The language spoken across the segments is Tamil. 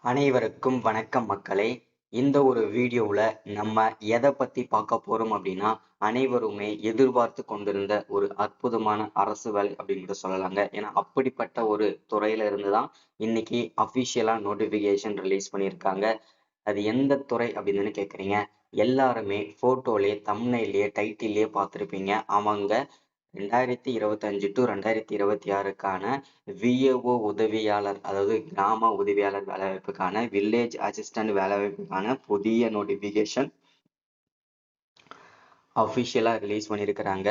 அனைவருக்கும் வணக்கம் மக்களே. இந்த ஒரு வீடியோவில் நம்ம எதை பற்றி பார்க்க போகிறோம் அப்படின்னா, அனைவருமே எதிர்பார்த்து கொண்டிருந்த ஒரு அற்புதமான அரசு வேலை அப்படின்னு சொல்லலாங்க. ஏன்னா அப்படிப்பட்ட ஒரு துறையில இருந்து தான் இன்னைக்கு அஃபிஷியலாக நோட்டிஃபிகேஷன் ரிலீஸ் பண்ணியிருக்காங்க. அது எந்த துறை அப்படின்னு கேட்குறீங்க. எல்லாருமே ஃபோட்டோலேயே தம்ப்நெயிலே டைட்டிலே பார்த்துருப்பீங்க. அவங்க 2025 டு 2026க்கான விஏஓ உதவியாளர், அதாவது கிராம உதவியாளர் வேலைவாய்ப்புக்கான வில்லேஜ் அசிஸ்டன்ட் வேலைவாய்ப்புக்கான புதிய நோட்டிபிகேஷன் அஃபிஷியலா ரிலீஸ் பண்ணியிருக்கிறாங்க.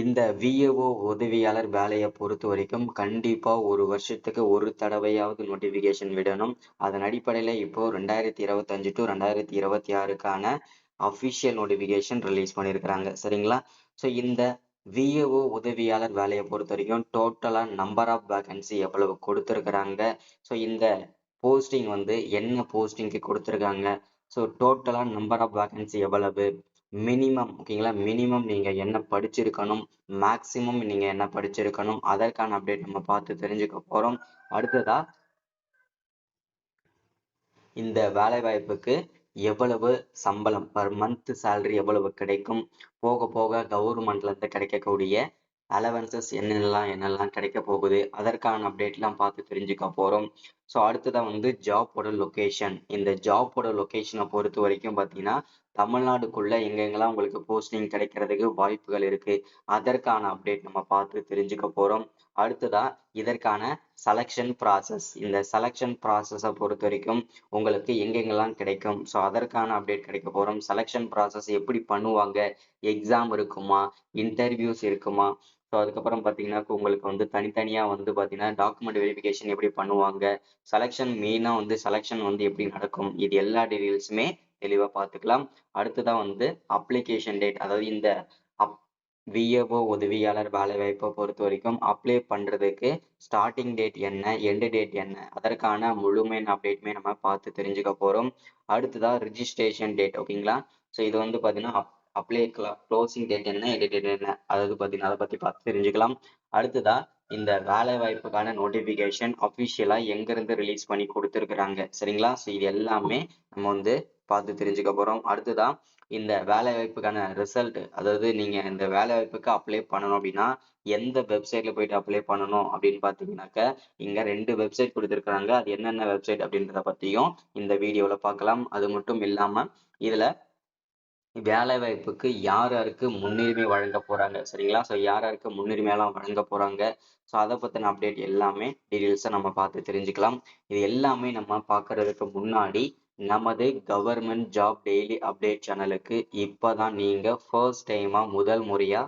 இந்த விஏஓ உதவியாளர் வேலையை பொறுத்த வரைக்கும் கண்டிப்பா ஒரு வருஷத்துக்கு ஒரு தடவையாவது நோட்டிபிகேஷன் விடணும். அதன் அடிப்படையில இப்போ 2025 டு 2026க்கான அஃபிஷியல் நோட்டிபிகேஷன் ரிலீஸ் பண்ணியிருக்கிறாங்க. சரிங்களா? ஸோ இந்த விஏஓ உதவியாளர் வேலையை பொறுத்த வரைக்கும் டோட்டலா நம்பர் ஆஃப் வேகன்சி எவ்வளவு கொடுத்துருக்குறாங்க. ஸோ இந்த போஸ்டிங் வந்து என்ன போஸ்டிங்க்கு கொடுத்துருக்காங்க. ஸோ டோட்டலா நம்பர் ஆஃப் வேகன்சி எவ்வளவு, மினிமம் ஓகேங்களா, மினிமம் நீங்க என்ன படிச்சிருக்கணும், மேக்சிமம் நீங்க என்ன படிச்சிருக்கணும், அதற்கான அப்டேட் நம்ம பார்த்து தெரிஞ்சுக்க போறோம். அடுத்ததா இந்த வேலை வாய்ப்புக்கு எவ்வளவு சம்பளம், பர் மந்த் சேலரி எவ்வளவு கிடைக்கும், போக போக கவர்மெண்ட்ல இருந்து கிடைக்கக்கூடிய அலவன்சஸ் என்னெல்லாம் கிடைக்க போகுது, அதற்கான அப்டேட்லாம் பார்த்து தெரிஞ்சுக்க போறோம். ஸோ அடுத்ததான் வந்து ஜாப்போட லொக்கேஷன். இந்த ஜாப்போட லொக்கேஷனை பொறுத்த வரைக்கும் பார்த்தீங்கன்னா, தமிழ்நாடுக்குள்ள எங்கெங்கெல்லாம் உங்களுக்கு போஸ்டிங் கிடைக்கிறதுக்கு வாய்ப்புகள் இருக்கு, அதற்கான அப்டேட் நம்ம பார்த்து தெரிஞ்சுக்க போறோம். அடுத்ததா இதற்கான செலெக்ஷன் ப்ராசஸ். இந்த செலெக்ஷன் ப்ராசஸை பொறுத்த வரைக்கும் உங்களுக்கு எங்கெங்கெல்லாம் கிடைக்கும், ஸோ அதற்கான அப்டேட் கிடைக்க போறோம். செலெக்ஷன் ப்ராசஸ் எப்படி பண்ணுவாங்க, எக்ஸாம் இருக்குமா, இன்டர்வியூஸ் இருக்குமா, ஸோ அதுக்கப்புறம் பார்த்தீங்கன்னா உங்களுக்கு வந்து தனித்தனியாக வந்து பார்த்தீங்கன்னா டாக்குமெண்ட் வெரிஃபிகேஷன் எப்படி பண்ணுவாங்க, செலெக்ஷன் மெயினாக வந்து செலெக்ஷன் வந்து எப்படி நடக்கும், இது எல்லா டீடைல்ஸுமே தெளிவாக பார்த்துக்கலாம். அடுத்ததான் வந்து அப்ளிகேஷன் டேட், அதாவது இந்த விஏஓ உதவியாளர் வேலைவாய்ப்பை பொறுத்த வரைக்கும் அப்ளை பண்ணுறதுக்கு ஸ்டார்டிங் டேட் என்ன, எண்டு டேட் என்ன, அதற்கான முழுமையான அப்டேட்டுமே நம்ம பார்த்து தெரிஞ்சுக்க போகிறோம். அடுத்ததாக ரிஜிஸ்ட்ரேஷன் டேட் ஓகேங்களா. ஸோ இது வந்து பார்த்தீங்கன்னா அப்ளை க்ளோசிங் டேட் என்ன, எண்டு டேட் என்ன, அதாவது பார்த்தீங்கன்னா அதை பற்றி பார்த்து தெரிஞ்சுக்கலாம். அடுத்ததா இந்த வேலை வாய்ப்புக்கான நோட்டிஃபிகேஷன் அஃபிஷியலாக எங்கேருந்து ரிலீஸ் பண்ணி கொடுத்துருக்குறாங்க. சரிங்களா? ஸோ இது எல்லாமே நம்ம வந்து பார்த்து தெரிஞ்சுக்க போகிறோம். அடுத்ததா இந்த வேலை வாய்ப்புக்கான ரிசல்ட், அதாவது நீங்க இந்த வேலை வாய்ப்புக்கு அப்ளை பண்ணணும் அப்படின்னா எந்த வெப்சைட்ல போயிட்டு அப்ளை பண்ணணும் அப்படின்னு பாத்தீங்கன்னாக்க இங்க 2 வெப்சைட் கொடுத்துருக்காங்க. அது என்னென்ன வெப்சைட் அப்படின்றத பத்தியும் இந்த வீடியோல பார்க்கலாம். அது மட்டும் இல்லாம இதுல வேலை வாய்ப்புக்கு யார் யாருக்கு முன்னுரிமை வழங்க போறாங்க, சரிங்களா? ஸோ யார் யாருக்கு முன்னுரிமையெல்லாம் வழங்க போறாங்க, ஸோ அதை பத்தின அப்டேட் எல்லாமே டீடைல்ஸை நம்ம பார்த்து தெரிஞ்சுக்கலாம். இது எல்லாமே நம்ம பார்க்கறதுக்கு முன்னாடி நமது கவர்மெண்ட் ஜாப் டெய்லி அப்டேட் சேனலுக்கு இப்பதான் நீங்க ஃபர்ஸ்ட் டைமா முதல் முறையா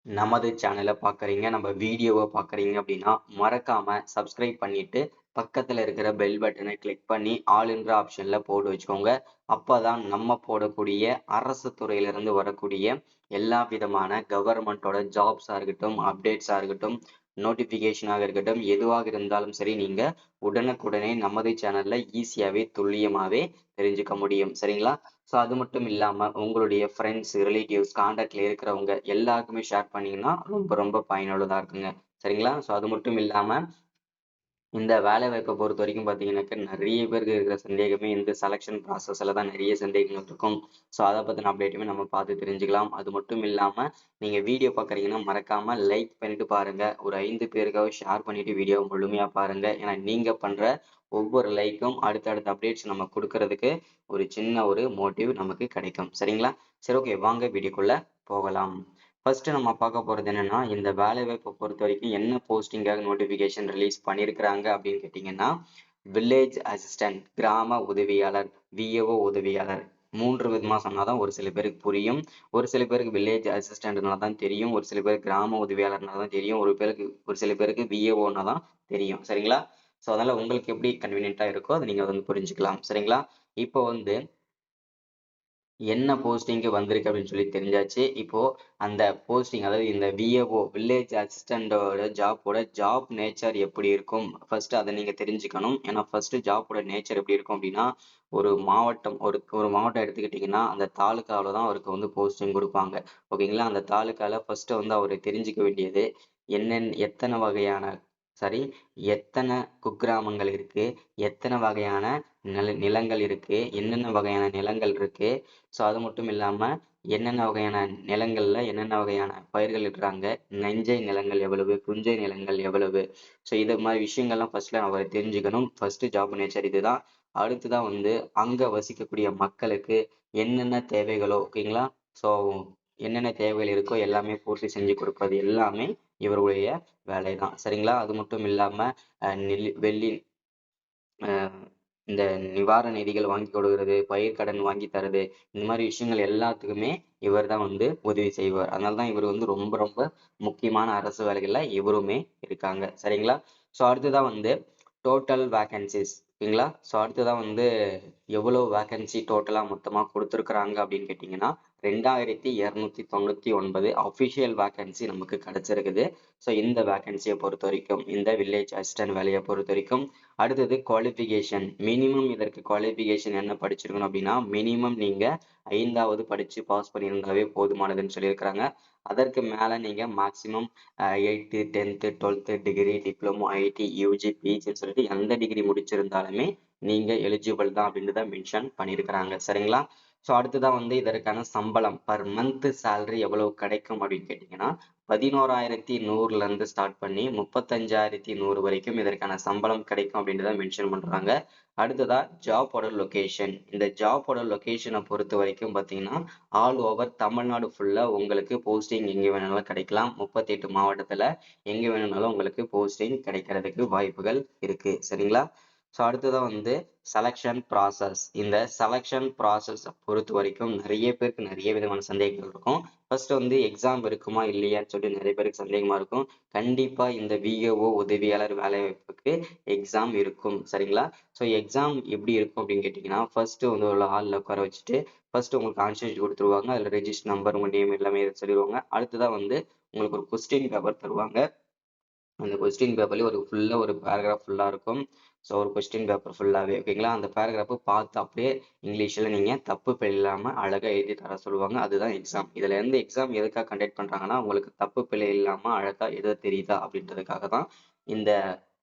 நமது சேனலை பார்க்குறீங்க, நம்ம வீடியோவை பார்க்குறீங்க அப்படின்னா மறக்காம சப்ஸ்கிரைப் பண்ணிட்டு பக்கத்தில் இருக்கிற பெல் பட்டனை கிளிக் பண்ணி ஆல் என்ற ஆப்ஷனில் போட்டு வச்சுக்கோங்க. அப்போதான் நம்ம போடக்கூடிய அரசு துறையிலிருந்து வரக்கூடிய எல்லா விதமான கவர்மெண்ட்டோட ஜாப்ஸாக இருக்கட்டும், அப்டேட்ஸாக இருக்கட்டும், நோட்டிஃபிகேஷனாக இருக்கட்டும், எதுவாக இருந்தாலும் சரி நீங்கள் உடனுக்குடனே நமது சேனலில் ஈஸியாகவே துல்லியமாகவே தெரிஞ்சுக்க முடியும். சரிங்களா? ஸோ அது மட்டும் இல்லாமல் உங்களுடைய ஃப்ரெண்ட்ஸ், ரிலேட்டிவ்ஸ், காண்டாக்டில் இருக்கிறவங்க எல்லாருக்குமே ஷேர் பண்ணிங்கன்னா ரொம்ப ரொம்ப பயனுள்ளதாக இருக்குங்க. சரிங்களா? ஸோ அது மட்டும் இல்லாமல் இந்த வேலை வாய்ப்பை பொறுத்த வரைக்கும் பார்த்தீங்கன்னாக்க நிறைய பேருக்கு இருக்கிற சந்தேகமே இந்த செலெக்ஷன் ப்ராசஸில் தான் நிறைய சந்தேகங்கள் இருக்கும். ஸோ அதை பற்றின அப்டேட்டுமே நம்ம பார்த்து தெரிஞ்சுக்கலாம். அது மட்டும் இல்லாமல் நீங்கள் வீடியோ பார்க்குறீங்கன்னா மறக்காமல் லைக் பண்ணிட்டு பாருங்கள். ஒரு 5 பேருக்காவது ஷேர் பண்ணிவிட்டு வீடியோ முழுமையாக பாருங்கள். ஏன்னா நீங்கள் பண்ணுற ஒவ்வொரு லைக்கும் அடுத்தடுத்த அப்டேட்ஸ் நம்ம கொடுக்கறதுக்கு ஒரு சின்ன ஒரு மோட்டிவ் நமக்கு கிடைக்கும். சரிங்களா? சரி, ஓகே, வாங்க வீடியோக்குள்ளே போகலாம். ஃபர்ஸ்ட் நம்ம பார்க்க போறது என்னன்னா, இந்த வேலை வாய்ப்பை பொறுத்த வரைக்கும் என்ன போஸ்டிங்காக நோட்டிபிகேஷன் ரிலீஸ் பண்ணியிருக்கிறாங்க அப்படின்னு கேட்டீங்கன்னா, வில்லேஜ் அசிஸ்டன்ட், கிராம உதவியாளர், விஏஓ உதவியாளர். 3 விதமா சொன்னாதான் ஒரு சில பேருக்கு புரியும். ஒரு சில பேருக்கு வில்லேஜ் அசிஸ்டன்ட்னா தான் தெரியும், ஒரு சில பேருக்கு கிராம உதவியாளர்னா தான் தெரியும், ஒரு சில பேருக்கு விஏஓன்னா தான் தெரியும். சரிங்களா? ஸோ அதனால உங்களுக்கு எப்படி கன்வீனியன்ட்டா இருக்கோ அதை நீங்க வந்து புரிஞ்சுக்கலாம். சரிங்களா? இப்போ வந்து என்ன போஸ்டிங்கு வந்திருக்கு அப்படின்னு சொல்லி தெரிஞ்சாச்சு. இப்போ அந்த போஸ்டிங், அதாவது இந்த விஏஓ வில்லேஜ் அசிஸ்டண்டோட ஜாப் நேச்சர் எப்படி இருக்கும், ஃபர்ஸ்ட் அதை நீங்க தெரிஞ்சுக்கணும். ஏன்னா ஃபர்ஸ்ட் ஜாப்போட நேச்சர் எப்படி இருக்கும் அப்படின்னா, ஒரு மாவட்டம் ஒரு மாவட்டம் எடுத்துக்கிட்டிங்கன்னா அந்த தாலுக்காவில் தான் அவருக்கு வந்து போஸ்டிங் கொடுப்பாங்க. ஓகேங்களா? அந்த தாலுக்காவில் ஃபர்ஸ்ட் வந்து அவர் தெரிஞ்சுக்க வேண்டியது எத்தனை வகையான சரி, எத்தனை குக்கிராமங்கள் இருக்கு, எத்தனை வகையான நிலங்கள் இருக்கு, என்னென்ன வகையான நிலங்கள் இருக்கு, ஸோ அது மட்டும் இல்லாம என்னென்ன வகையான நிலங்கள்ல என்னென்ன வகையான பயிர்கள் இடுறாங்க, நஞ்சை நிலங்கள் எவ்வளவு, புஞ்சை நிலங்கள் எவ்வளவு, ஸோ இது மாதிரி விஷயங்கள்லாம் ஃபர்ஸ்ட்ல நம்ம தெரிஞ்சுக்கணும். ஃபர்ஸ்ட் ஜாப் நேச்சர் இதுதான். அடுத்துதான் வந்து அங்க வசிக்கக்கூடிய மக்களுக்கு என்னென்ன தேவைகளோ, ஓகேங்களா, ஸோ என்னென்ன தேவைகள் இருக்கோ எல்லாமே பூர்த்தி செஞ்சு கொடுப்பது எல்லாமே இவருடைய வேலைதான். சரிங்களா? அது மட்டும் இல்லாம வெள்ளி இந்த நிவாரண நிதிகள் வாங்கி கொடுக்கிறது, பயிர் கடன் வாங்கி தரது, இந்த மாதிரி விஷயங்கள் எல்லாத்துக்குமே இவர் தான் வந்து உதவி செய்வார். அதனாலதான் இவர் வந்து ரொம்ப ரொம்ப முக்கியமான அரசு வேலைகள்ல இவருமே இருக்காங்க. சரிங்களா? ஸோ அடுத்ததான் வந்து டோட்டல் வேகன்சிஸ், ஓகேங்களா. ஸோ அடுத்ததான் வந்து எவ்வளவு வேகன்சி டோட்டலா மொத்தமா கொடுத்துருக்குறாங்க அப்படின்னு கேட்டீங்கன்னா 2299 அஃபிஷியல் வேகன்சி நமக்கு கிடைச்சிருக்குது. ஸோ இந்த வேகன்சியை பொறுத்த வரைக்கும், இந்த வில்லேஜ் அசிஸ்டன்ட் வேலையை பொறுத்த வரைக்கும். அடுத்தது குவாலிஃபிகேஷன், மினிமம் இதற்கு குவாலிஃபிகேஷன் என்ன படிச்சிருக்கணும் அப்படின்னா, மினிமம் நீங்க 5வது படிச்சு பாஸ் பண்ணியிருந்தாவே போதுமானதுன்னு சொல்லியிருக்கிறாங்க. அதற்கு மேல நீங்க maximum 8th 10th 12th degree, diploma, IT, UG, பிஜின்னு சொல்லிட்டு எந்த டிகிரி முடிச்சிருந்தாலுமே நீங்க எலிஜிபிள் தான் அப்படின்றத மென்ஷன் பண்ணியிருக்கிறாங்க. சரிங்களா? ஸோ அடுத்ததான் வந்து இதற்கான சம்பளம் பர் மந்த் சேலரி எவ்வளவு கிடைக்கும் அப்படின்னு கேட்டீங்கன்னா 11,100ல இருந்து ஸ்டார்ட் பண்ணி 35,100 வரைக்கும் இதற்கான சம்பளம் கிடைக்கும் அப்படின்றத மென்ஷன் பண்றாங்க. அடுத்ததா ஜாபோட லொகேஷன். இந்த ஜாபோட லொகேஷனை பொறுத்த வரைக்கும் பார்த்தீங்கன்னா ஆல் ஓவர் தமிழ்நாடு ஃபுல்லா உங்களுக்கு போஸ்டிங் எங்க வேணும்னாலும் கிடைக்கலாம். 38 மாவட்டத்துல எங்க வேணும்னாலும் உங்களுக்கு போஸ்டிங் கிடைக்கிறதுக்கு வாய்ப்புகள் இருக்கு. சரிங்களா? ஸோ அடுத்ததான் வந்து செலெக்ஷன் ப்ராசஸ். இந்த செலெக்ஷன் ப்ராசஸ் பொறுத்த வரைக்கும் நிறைய பேருக்கு நிறைய விதமான சந்தேகங்கள் இருக்கும். ஃபர்ஸ்ட் வந்து எக்ஸாம் இருக்குமா இல்லையான்னு சொல்லிட்டு நிறைய பேருக்கு சந்தேகமா இருக்கும். கண்டிப்பா இந்த விஏஓ உதவியாளர் வேலை வாய்ப்புக்கு எக்ஸாம் இருக்கும். சரிங்களா? ஸோ எக்ஸாம் எப்படி இருக்கும் அப்படின்னு கேட்டீங்கன்னா, ஃபர்ஸ்ட் வந்து ஒரு ஹாலில் உட்கார வச்சுட்டு ஃபர்ஸ்ட் உங்களுக்கு ஆன்சர் கொடுத்துருவாங்க. அதில் ரெஜிஸ்டர் நம்பர், உங்க நேம் எல்லாமே சொல்லிடுவாங்க. அடுத்ததான் வந்து உங்களுக்கு ஒரு கொஸ்டின் பேப்பர் தருவாங்க. அந்த கொஸ்டின் பேப்பர்லேயே ஒரு பேராகிராஃப் ஃபுல்லா இருக்கும். ஸோ ஒரு கொஸ்டின் பேப்பர் ஃபுல்லாவே, ஓகேங்களா. அந்த பேராகிராஃபை பார்த்து அப்படியே இங்கிலீஷ்ல நீங்க தப்பு பிழை இல்லாம அழகா எழுதி தர சொல்லுவாங்க. அதுதான் எக்ஸாம். இதுல இருந்து எக்ஸாம் எதுக்காக கண்டக்ட் பண்றாங்கன்னா, உங்களுக்கு தப்பு பிழை இல்லாம அழகா எழுத தெரியுதா அப்படின்றதுக்காக தான் இந்த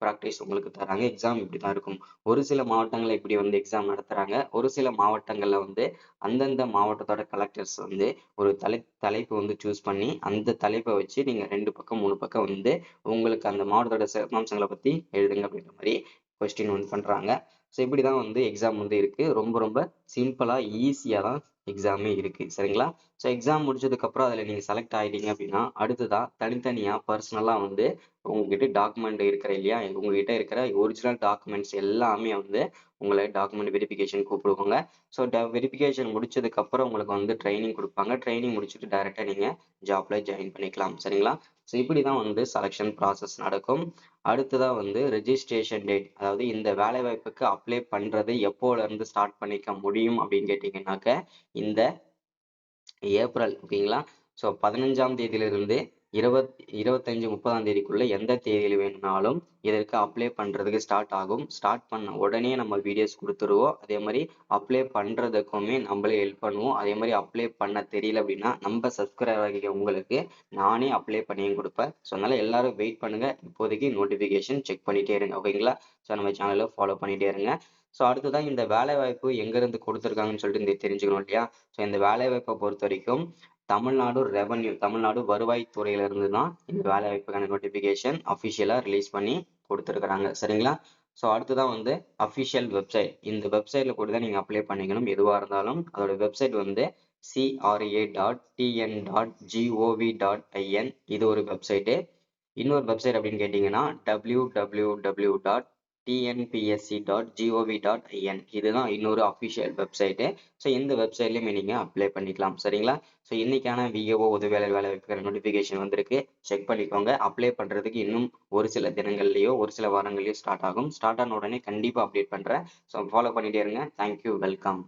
ப்ராக்டிஸ் உங்களுக்கு தராங்க. எக்ஸாம் இப்படிதான் இருக்கும். ஒரு சில மாவட்டங்கள்ல இப்படி வந்து எக்ஸாம் நடத்துறாங்க. ஒரு சில மாவட்டங்கள்ல வந்து அந்தந்த மாவட்டத்தோட கலெக்டர்ஸ் வந்து ஒரு தலைப்பு வந்து சூஸ் பண்ணி அந்த தலைப்பை வச்சு நீங்க 2 பக்கம் 3 பக்கம் வந்து உங்களுக்கு அந்த மாவட்டத்தோட சிறப்பம்சங்களை பத்தி எழுதுங்க அப்படின்ற மாதிரி கொஸ்டின் வந்து பண்றாங்க. ஸோ இப்படிதான் வந்து எக்ஸாம் வந்து இருக்கு. ரொம்ப ரொம்ப சிம்பிளா ஈஸியா தான் எக்ஸாமே இருக்கு. சரிங்களா? ஸோ எக்ஸாம் முடிச்சதுக்கு அப்புறம் அதுல நீங்க செலக்ட் ஆயிட்டீங்க அப்படின்னா அடுத்ததா தனித்தனியா பர்சனலா வந்து உங்ககிட்ட டாக்குமெண்ட் இருக்கிற இல்லையா, உங்ககிட்ட இருக்கிற ஒரிஜினல் டாக்குமெண்ட்ஸ் எல்லாமே வந்து உங்களை டாக்குமெண்ட் வெரிஃபிகேஷன் கூப்பிடுவாங்க. ஸோ வெரிஃபிகேஷன் முடிச்சதுக்கு அப்புறம் உங்களுக்கு வந்து ட்ரைனிங் கொடுப்பாங்க. ட்ரைனிங் முடிச்சுட்டு டைரக்டா நீங்க ஜாப்ல ஜாயின் பண்ணிக்கலாம். சரிங்களா? ஸோ இப்படிதான் வந்து செலெக்ஷன் ப்ராசஸ் நடக்கும். அடுத்ததா வந்து ரெஜிஸ்ட்ரேஷன் டேட், அதாவது இந்த வேலை வாய்ப்புக்கு அப்ளை பண்றது எப்போல இருந்து ஸ்டார்ட் பண்ணிக்க முடியும் அப்படின்னு கேட்டீங்கன்னாக்க இந்த ஏப்ரல், ஓகேங்களா. ஸோ 15ஆம் தேதியிலிருந்து 25 30ஆம் தேதிக்குள்ள எந்த தேதியில் வேணும்னாலும் இதற்கு அப்ளை பண்றதுக்கு ஸ்டார்ட் ஆகும். ஸ்டார்ட் பண்ண உடனே நம்ம வீடியோஸ் கொடுத்துருவோம். அதே மாதிரி அப்ளை பண்றதுக்குமே நம்மளே ஹெல்ப் பண்ணுவோம். அதே மாதிரி அப்ளை பண்ண தெரியல அப்படின்னா நம்ம சப்ஸ்கிரைபர் ஆகிய உங்களுக்கு நானே அப்ளை பண்ணியும் கொடுப்பேன். ஸோ அதனால எல்லாரும் வெயிட் பண்ணுங்க. இப்போதைக்கு நோட்டிபிகேஷன் செக் பண்ணிட்டே இருங்க, ஓகேங்களா. ஸோ நம்ம சேனலை ஃபாலோ பண்ணிட்டே இருங்க. ஸோ அடுத்ததான் இந்த வேலை வாய்ப்பு எங்க இருந்து கொடுத்துருக்காங்கன்னு சொல்லிட்டு தெரிஞ்சுக்கணும் இல்லையா. ஸோ இந்த வேலை வாய்ப்பை பொறுத்த வரைக்கும் தமிழ்நாடு வருவாய்த்துறையில இருந்து தான் இந்த வேலை வாய்ப்புக்கான நோட்டிபிகேஷன் அஃபிஷியலா ரிலீஸ் பண்ணி கொடுத்துருக்காங்க. சரிங்களா? ஸோ அடுத்ததான் வந்து அஃபிஷியல் வெப்சைட். இந்த வெப்சைட்ல கூட தான் நீங்க அப்ளை பண்ணிக்கணும் எதுவா இருந்தாலும். அதோட வெப்சைட் வந்து cra.tn.gov.in. இது ஒரு வெப்சைட்டு. இன்னொரு வெப்சைட் அப்படின்னு கேட்டீங்கன்னா www.tnpsc.gov.in. இதுதான் இன்னொரு அஃபிஷியல் வெப்சைட்டு. ஸோ இந்த வெப்சைட்லயுமே நீங்க அப்ளை பண்ணிக்கலாம். சரிங்களா? ஸோ இன்னைக்கான விஏஓ உதவியாளர் வேலை வாய்ப்புக்கான நோட்டிபிகேஷன் வந்திருக்கு. செக் பண்ணிக்கோங்க. அப்ளை பண்றதுக்கு இன்னும் ஒரு சில தினங்கள்லயோ ஒரு சில வாரங்கள்லயோ ஸ்டார்ட் ஆகும். ஸ்டார்ட் ஆன உடனே கண்டிப்பா அப்டேட் பண்றேன். ஸோ ஃபாலோ பண்ணிட்டே இருங்க. Thank you, welcome.